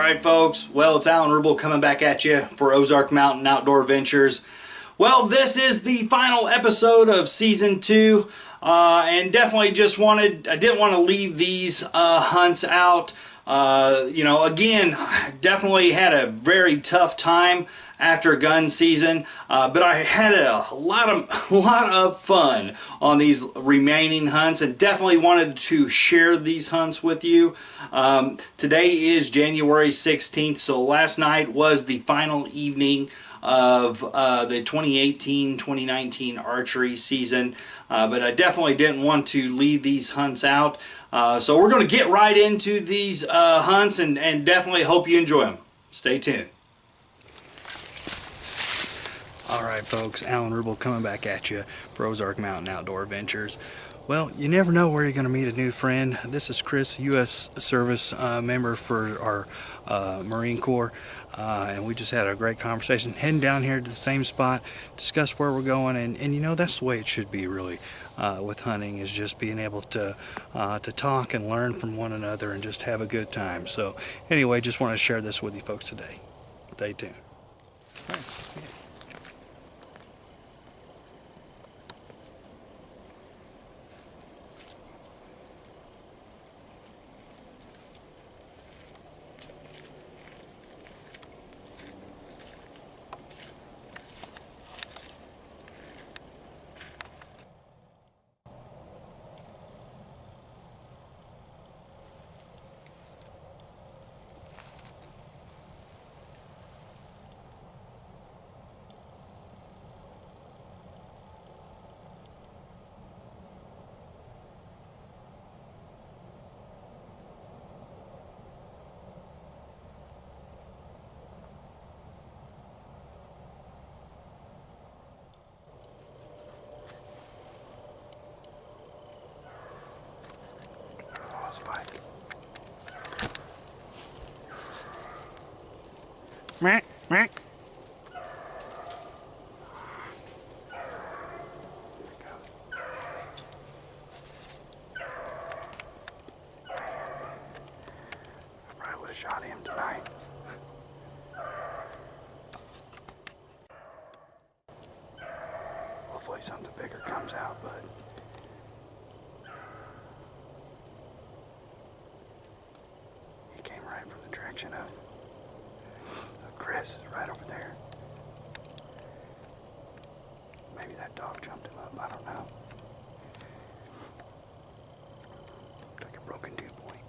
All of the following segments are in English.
Alright folks, well it's Alan Rubel coming back at you for Ozark Mountain Outdoor Adventures. Well, this is the final episode of Season 2 and definitely just I didn't want to leave these hunts out. Again, definitely had a very tough time after gun season, but I had a lot of fun on these remaining hunts and definitely wanted to share these hunts with you. Today is January 16th, so last night was the final evening of the 2018-2019 archery season, but I definitely didn't want to leave these hunts out. So we're going to get right into these hunts and definitely hope you enjoy them. Stay tuned. Alright folks, Alan Rubel coming back at you for Ozark Mountain Outdoor Adventures. Well, you never know where you're going to meet a new friend. This is Chris, U.S. Service member for our Marine Corps, and we just had a great conversation heading down here to the same spot, discuss where we're going, and you know, that's the way it should be really with hunting, is just being able to talk and learn from one another and just have a good time. So anyway, just want to share this with you folks today. Stay tuned. All right. Meh, meh. I probably would have shot him tonight. Hopefully something bigger comes out, but he came right from the direction of Chris, right over there. Maybe that dog jumped him up, I don't know. Looked like a broken dew point.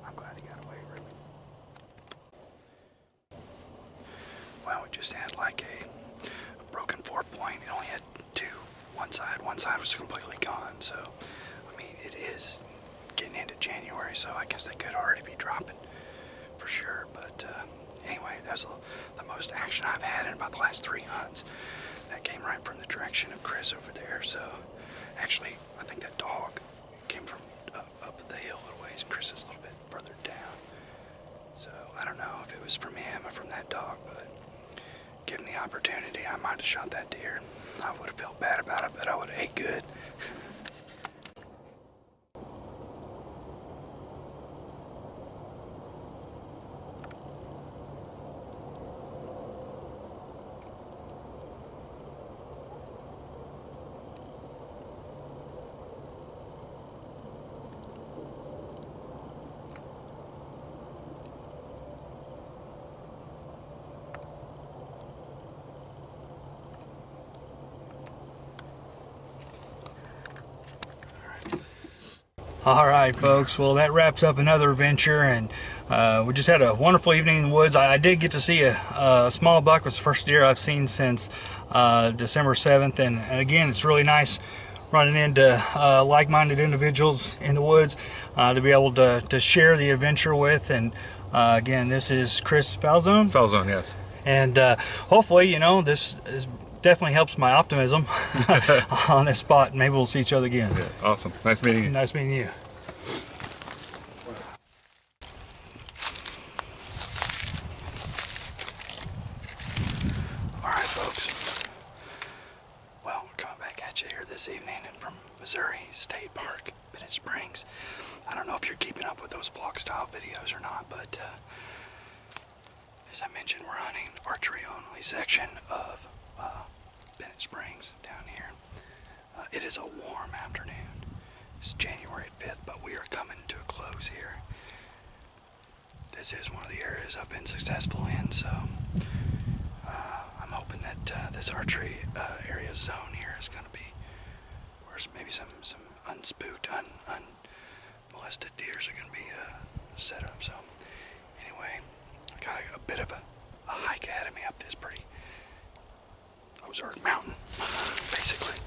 I'm glad he got away, really. Well, we just had like a broken 4-point. It only had two. One side was completely gone. So, I mean, it is getting into January, so I guess they could already be dropping for sure. But anyway, that's the most action I've had in about the last 3 hunts. That came right from the direction of Chris over there. So actually, I think that dog came from up the hill a little ways, and Chris is a little bit further down. So I don't know if it was from him or from that dog, but given the opportunity, I might have shot that deer. I would have felt bad about it, but I would have ate good. Alright folks, well that wraps up another adventure, and we just had a wonderful evening in the woods. I did get to see a small buck. It was the first deer I've seen since December 7th, and again, it's really nice running into like-minded individuals in the woods to be able to share the adventure with. And again, this is Chris Falzone. Falzone, yes. And hopefully, you know, this is definitely helps my optimism on this spot. Maybe we'll see each other again. Yeah, awesome. Nice meeting you. Nice meeting you. All right, folks. Well, we're coming back at you here this evening. landing from Missouri State Park, Bennett Springs. I don't know if you're keeping up with those vlog style videos or not, but as I mentioned, we're hunting archery only section of Bennett Springs down here. It is a warm afternoon. It's January 5th, but we are coming to a close here. This is one of the areas I've been successful in, so I'm hoping that this archery area zone here is going to be where maybe some unspooked, unmolested deers are going to be set up. So anyway, I got a bit of a hike ahead of me up this pretty Ozark mountain, basically.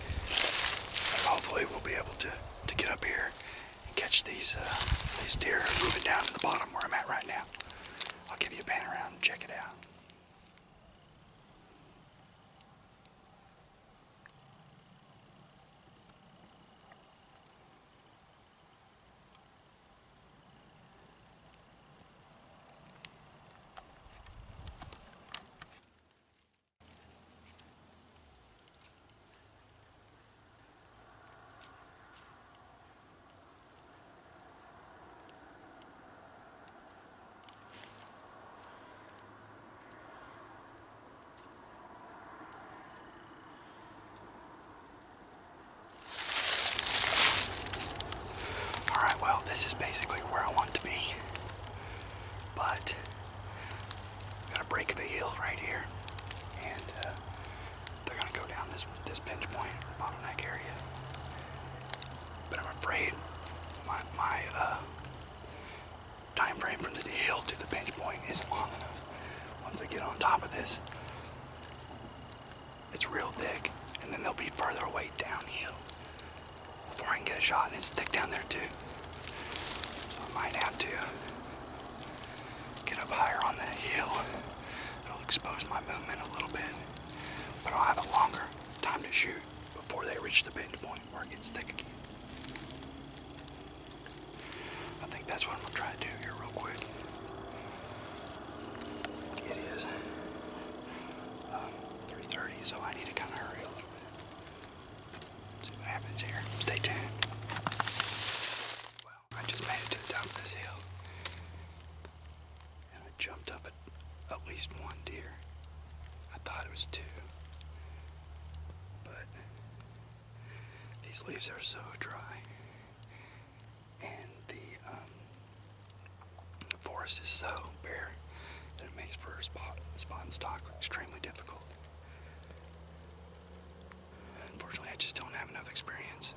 Hopefully we'll be able to get up here and catch these deer moving down to the bottom where I'm at right now. I'll give you a pan around and check it out. Alright, well, this is basically where I want to be, but got a break of a hill right here, and they're going to go down this pinch point, bottleneck area, but I'm afraid my time frame from the hill to the pinch point isn't long enough. Once they get on top of this, it's real thick, and then they'll be further away downhill before I can get a shot, and it's thick down there too. So I might have to get up higher on that hill. It'll expose my movement a little bit, but I'll have a longer time to shoot before they reach the pinch point where it gets thick again. I think that's what I'm going to try to do here real quick. It is 3:30, so I need to kind of hurry a little bit. See what happens here. Stay tuned. Well, I just made it to the top of this hill, and I jumped up at least one deer. I thought it was two, but these leaves are so dry, and the forest is so bare that it makes for spot and stock extremely difficult. Unfortunately, I just don't have enough experience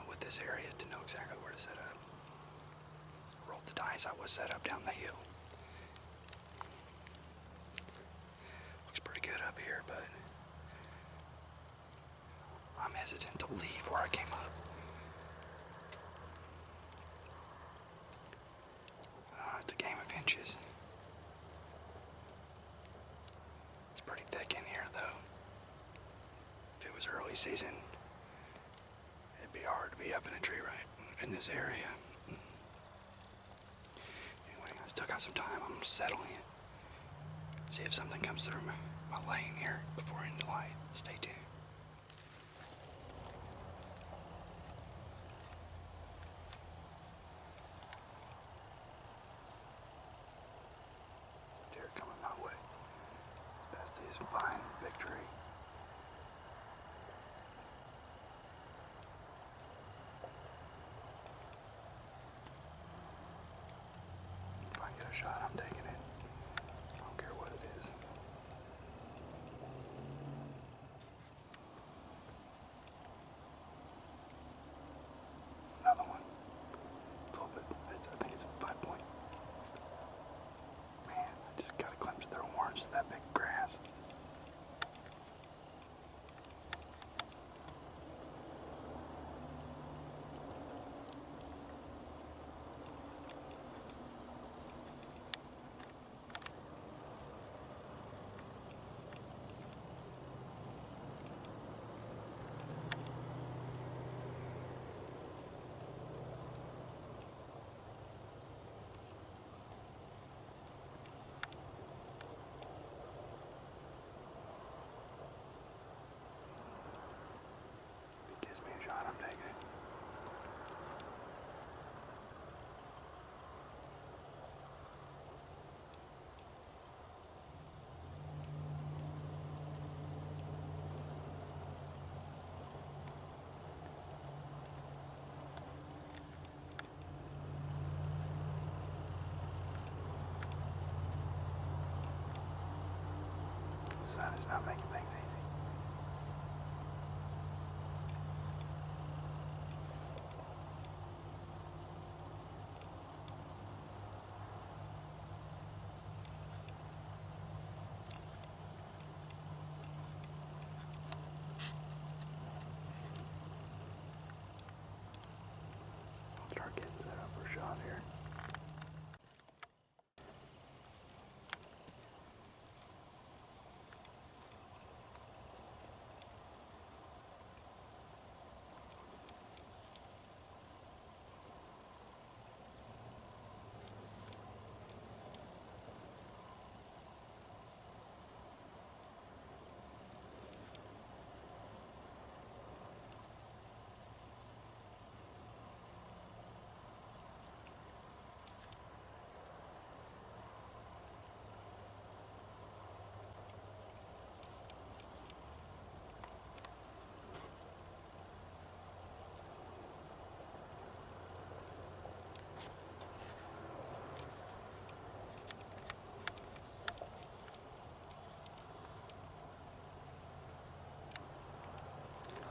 with this area to know exactly where to set up. Rolled the dice, I was set up down the hill. Looks pretty good up here, but I'm hesitant to leave where I came up. It's a game of inches. It's pretty thick in here, though. If it was early season, it'd be hard to be up in a tree right in this area. Anyway, I still got some time. I'm gonna settle in. See if something comes through my lane here before into light. Stay tuned. Deer coming my way. Past these fine big tree. If I get a shot, I'm taking it. I don't care what it is. Another one. It's a little bit, I think it's a 5-point. Man, I just got a glimpse of their horns to that big grass. sun is not making things easy. I'll start getting set up for a shot here.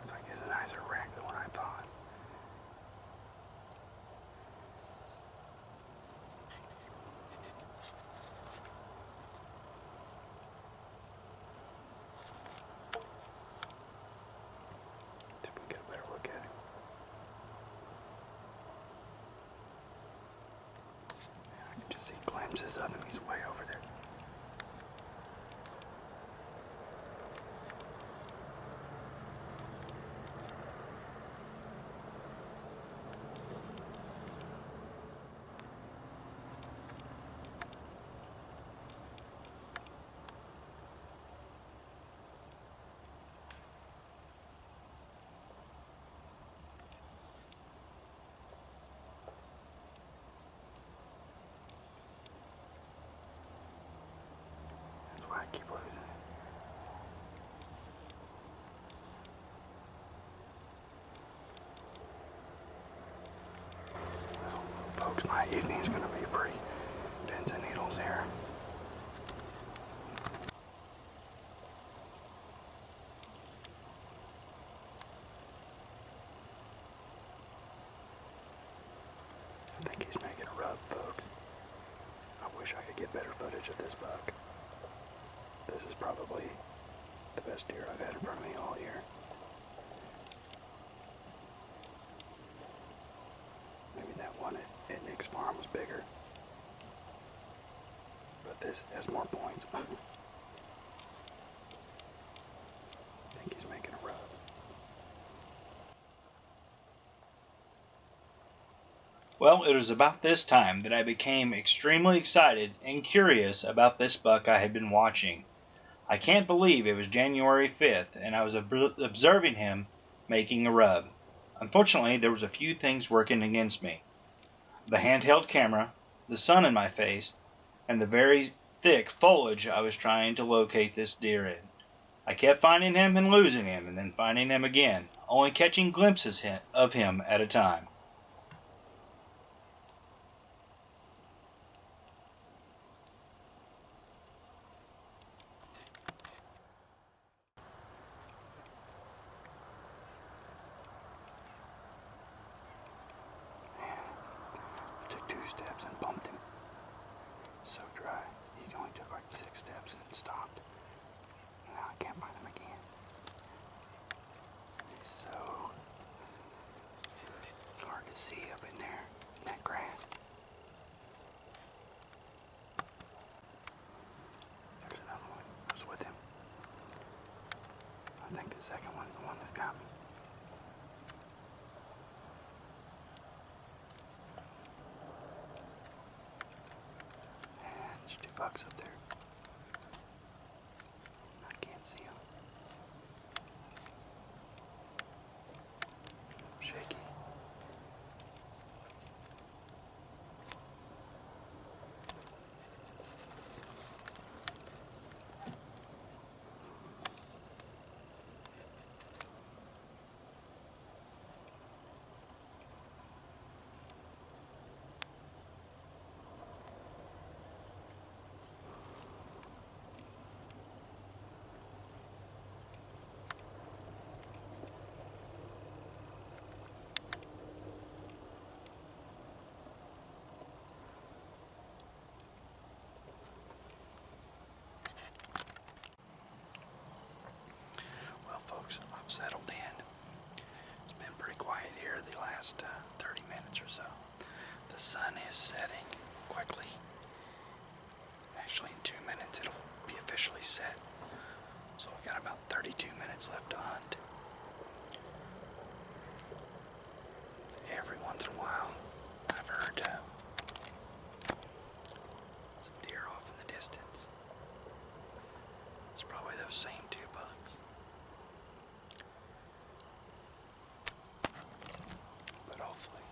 Looks like it's a nicer rack than what I thought. See if we can get a better look at it. Man, I can just see glimpses of him. He's way over there. That's why I keep losing it. Well, folks, my evening's gonna be pretty pins and needles here. I think he's making a rub, folks. I wish I could get better footage of this buck. This is probably the best deer I've had in front of me all year. Maybe that one at Nick's farm was bigger. But this has more points. I think he's making a rub. Well, it was about this time that I became extremely excited and curious about this buck I had been watching. I can't believe it was January 5th and I was observing him making a rub. Unfortunately, there was a few things working against me. The handheld camera, the sun in my face, and the very thick foliage I was trying to locate this deer in. I kept finding him and losing him, and then finding him again, only catching glimpses of him at a time. Took 2 steps and bumped him. So dry. He only took like 6 steps and stopped. Now I can't find him again. It's so hard to see up in there, in that grass. There's another one. I was with him. I think the second one's the one that got me. And there's 2 bucks up there. I can't see them. Shaky. last 30 minutes or so. The sun is setting quickly. Actually, in 2 minutes it'll be officially set. So we got about 32 minutes left to hunt. Every once in a while, I've heard some deer off in the distance. It's probably those same two bucks. But hopefully,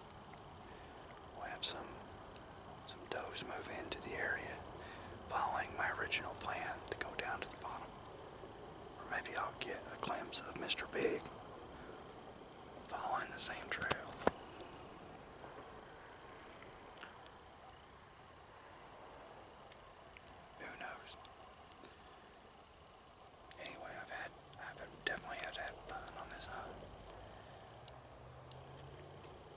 we'll have some does move into the area, following my original plan to go down to the bottom. Or maybe I'll get a glimpse of Mr. Big following the same trail. Who knows? Anyway, I've definitely had fun on this hunt.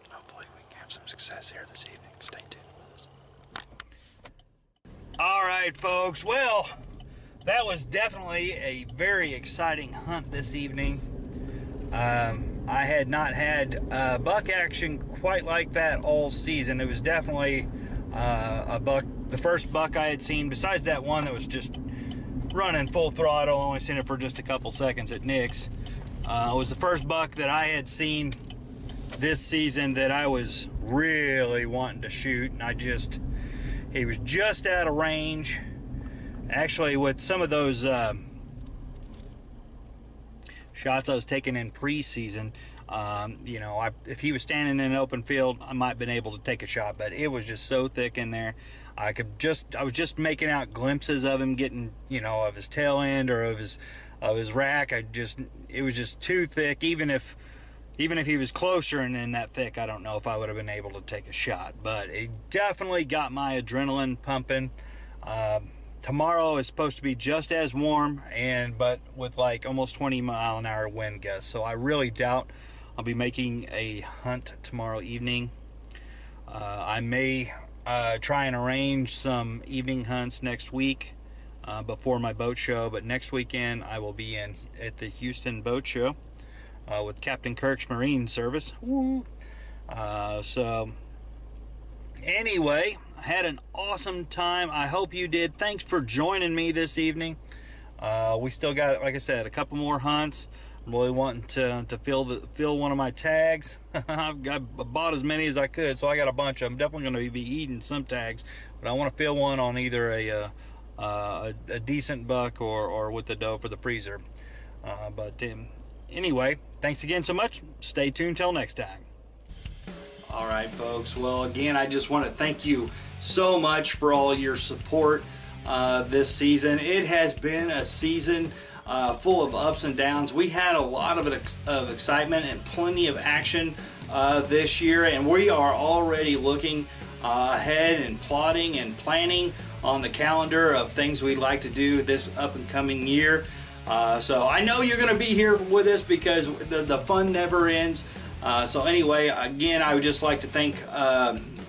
Hopefully we can have some success here this evening. Stay tuned with us. All right, folks. Well, that was definitely a very exciting hunt this evening. I had not had buck action quite like that all season. It was definitely a buck, the first buck I had seen, besides that one that was just running full throttle, only seen it for just a couple seconds at Nick's. It was the first buck that I had seen this season that I was really wanting to shoot, and he was just out of range. Actually, with some of those shots I was taking in preseason, you know, if he was standing in an open field, I might have been able to take a shot, but it was just so thick in there. I was just making out glimpses of him getting, you know, of his tail end or of his rack. It was just too thick. Even if he was closer and in that thick, I don't know if I would have been able to take a shot, but it definitely got my adrenaline pumping. Tomorrow is supposed to be just as warm, but with like almost 20-mile-an-hour wind gusts. So I really doubt I'll be making a hunt tomorrow evening. I may try and arrange some evening hunts next week before my boat show, but next weekend I will be at the Houston Boat Show with Captain Kirk's Marine Service. Woo! So anyway, I had an awesome time. I hope you did. Thanks for joining me this evening. We still got, like I said, a couple more hunts. I'm really wanting to fill one of my tags. I bought as many as I could, so I got a bunch. I'm definitely going to be eating some tags, but I want to fill one on either a decent buck or with the doe for the freezer. Anyway, thanks again so much. Stay tuned till next time. All right, folks. Well, again, I just want to thank you so much for all your support this season. It has been a season full of ups and downs. We had a lot of excitement and plenty of action this year, and we are already looking ahead and plotting and planning on the calendar of things we'd like to do this up and coming year. So I know you're going to be here with us because the fun never ends. So anyway, again, I would just like to thank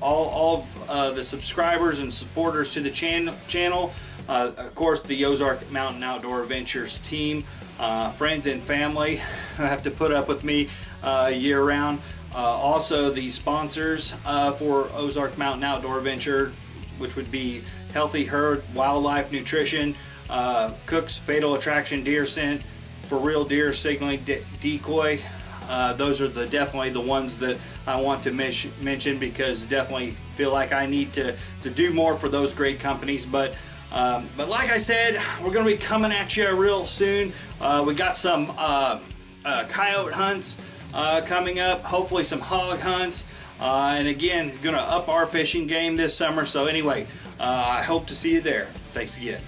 all of the subscribers and supporters to the channel. Of course, the Ozark Mountain Outdoor Adventures team, friends and family who have to put up with me year-round. Also, the sponsors for Ozark Mountain Outdoor Adventure, which would be Healthy Herd Wildlife Nutrition, Cook's Fatal Attraction Deer Scent, For Real Deer Signaling Decoy. Those are definitely the ones that I want to mention because definitely feel like I need to do more for those great companies. But like I said, we're going to be coming at you real soon. We got some coyote hunts coming up, hopefully some hog hunts, and again, going to up our fishing game this summer. So anyway, I hope to see you there. Thanks again.